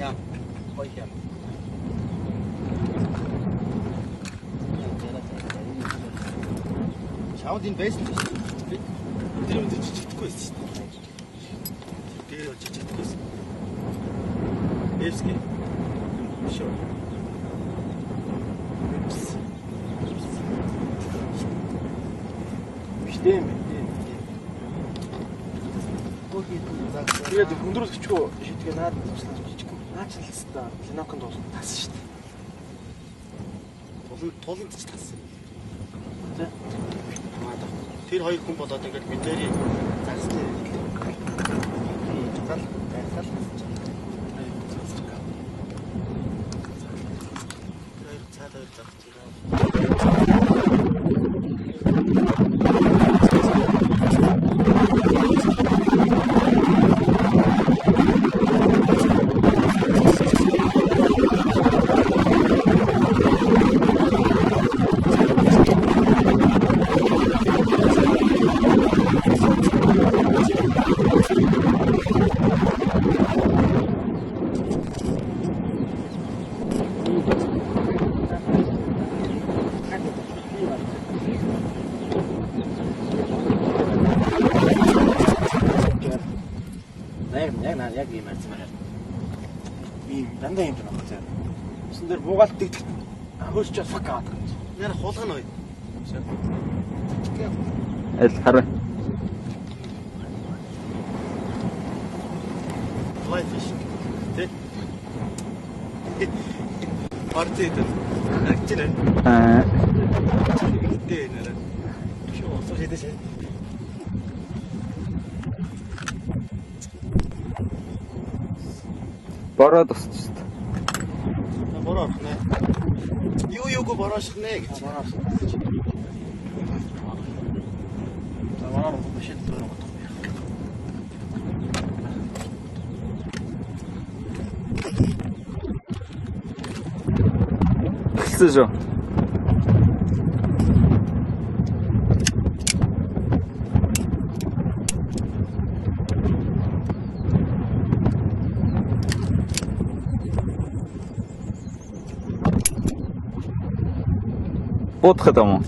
Ja, heute. Schau den besten. Тэр үед чичдэггүй байсан шүү дээ. Тэр үед чичдэггүй байсан. Эвски. Шоо. Биштэм. Тэгээд өндрөөс өчгөө шийдгээ наад жижигхэн наачлалцтай Ленокон дуусна тассан шүү дээ. Туланд ч тассан. Тэ. Тэр хоёр хүн болоод ингээд бидний загас дээр зал байсаар тэр цаадаар загас яг ийм арц маяг. Ийм дандаа юм байна заа. Усан дээр буугаалт дэгдэх. Хөөсч фак аваад гэж. Яна хулгана уу? Аль хараа. Fly fishing. Тэ? Партид. Акчилэн. Тэ нэр. Шоо сошидэш. Бороо тусч. Бороо нэ. Юуг бороош нэ гэж. Бороо. За бороо бишэд төрөө. Хэлсэн шүү. Бодох юм уу?